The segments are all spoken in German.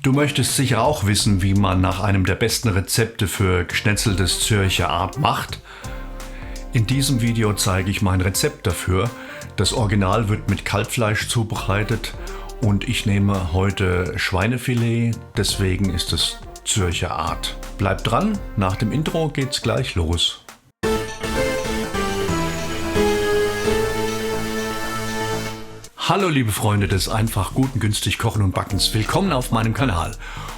Du möchtest sicher auch wissen, wie man nach einem der besten Rezepte für geschnetzeltes Zürcher Art macht. In diesem Video zeige ich mein Rezept dafür. Das Original wird mit Kalbfleisch zubereitet und ich nehme heute Schweinefilet, deswegen ist es Zürcher Art. Bleibt dran, nach dem Intro geht's gleich los. Hallo liebe Freunde des einfach guten, günstig Kochen und Backens, willkommen auf meinem Kanal.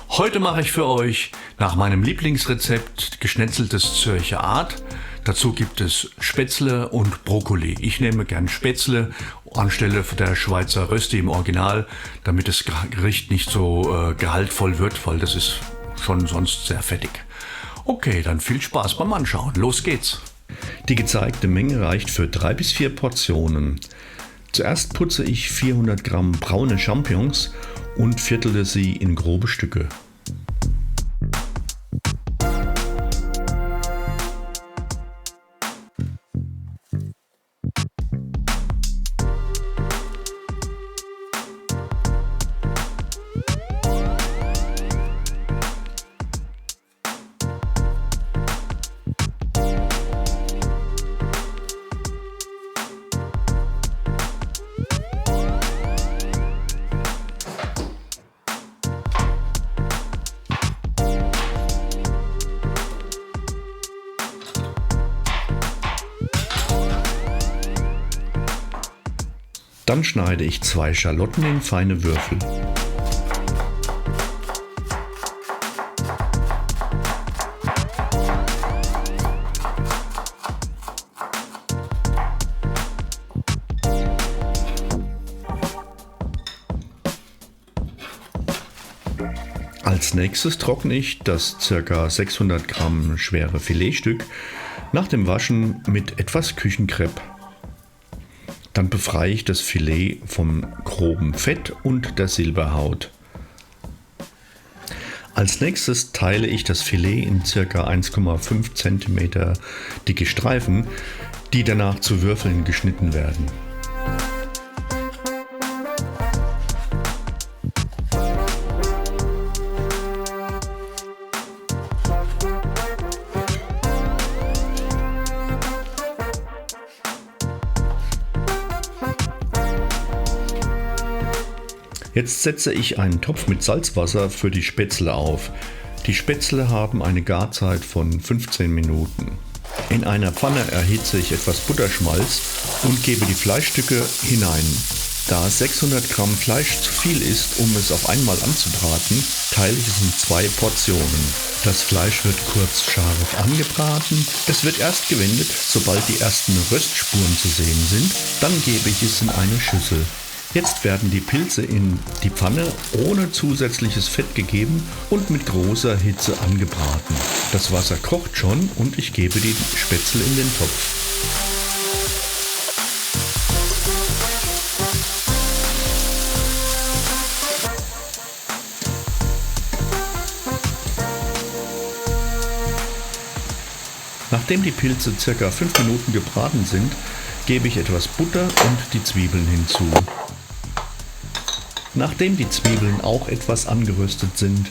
Heute mache ich für euch nach meinem Lieblingsrezept geschnetzeltes Zürcher Art. Dazu gibt es Spätzle und Brokkoli. Ich nehme gern Spätzle anstelle der Schweizer Rösti im Original, damit das Gericht nicht so gehaltvoll wird, weil das ist schon sonst sehr fettig. Okay, dann viel Spaß beim Anschauen. Los geht's! Die gezeigte Menge reicht für 3 bis 4 Portionen. Zuerst putze ich 400 Gramm braune Champignons und viertele sie in grobe Stücke. Dann schneide ich 2 Schalotten in feine Würfel. Als nächstes trockne ich das ca. 600 Gramm schwere Filetstück nach dem Waschen mit etwas Küchenkrepp. Dann befreie ich das Filet vom groben Fett und der Silberhaut. Als nächstes teile ich das Filet in ca. 1,5 cm dicke Streifen, die danach zu Würfeln geschnitten werden. Jetzt setze ich einen Topf mit Salzwasser für die Spätzle auf. Die Spätzle haben eine Garzeit von 15 Minuten. In einer Pfanne erhitze ich etwas Butterschmalz und gebe die Fleischstücke hinein. Da 600 Gramm Fleisch zu viel ist, um es auf einmal anzubraten, teile ich es in 2 Portionen. Das Fleisch wird kurz scharf angebraten. Es wird erst gewendet, sobald die ersten Röstspuren zu sehen sind. Dann gebe ich es in eine Schüssel. Jetzt werden die Pilze in die Pfanne ohne zusätzliches Fett gegeben und mit großer Hitze angebraten. Das Wasser kocht schon und ich gebe die Spätzle in den Topf. Nachdem die Pilze ca. 5 Minuten gebraten sind, gebe ich etwas Butter und die Zwiebeln hinzu. Nachdem die Zwiebeln auch etwas angeröstet sind,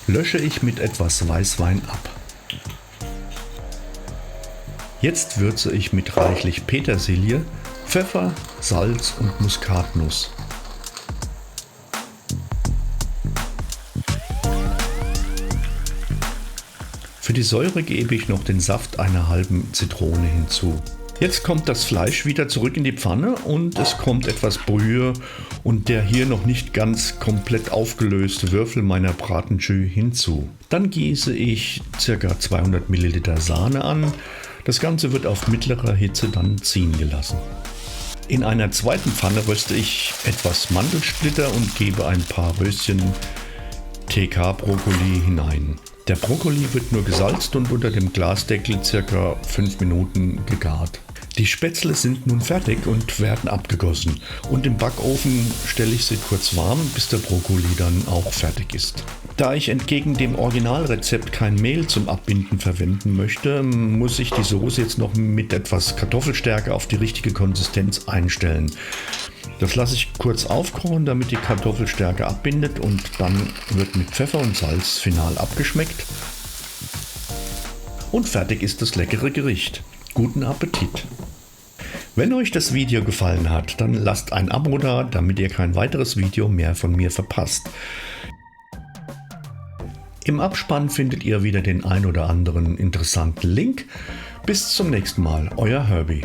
lösche ich mit etwas Weißwein ab. Jetzt würze ich mit reichlich Petersilie, Pfeffer, Salz und Muskatnuss. Für die Säure gebe ich noch den Saft einer halben Zitrone hinzu. Jetzt kommt das Fleisch wieder zurück in die Pfanne und es kommt etwas Brühe und der hier noch nicht ganz komplett aufgelöste Würfel meiner Bratenjus hinzu. Dann gieße ich ca. 200 ml Sahne an. Das Ganze wird auf mittlerer Hitze dann ziehen gelassen. In einer zweiten Pfanne röste ich etwas Mandelsplitter und gebe ein paar Röschen TK-Brokkoli hinein. Der Brokkoli wird nur gesalzt und unter dem Glasdeckel ca. 5 Minuten gegart. Die Spätzle sind nun fertig und werden abgegossen und im Backofen stelle ich sie kurz warm, bis der Brokkoli dann auch fertig ist. Da ich entgegen dem Originalrezept kein Mehl zum Abbinden verwenden möchte, muss ich die Soße jetzt noch mit etwas Kartoffelstärke auf die richtige Konsistenz einstellen. Das lasse ich kurz aufkochen, damit die Kartoffelstärke abbindet, und dann wird mit Pfeffer und Salz final abgeschmeckt. Und fertig ist das leckere Gericht. Guten Appetit! Wenn euch das Video gefallen hat, dann lasst ein Abo da, damit ihr kein weiteres Video mehr von mir verpasst. Im Abspann findet ihr wieder den ein oder anderen interessanten Link. Bis zum nächsten Mal, euer Herbie.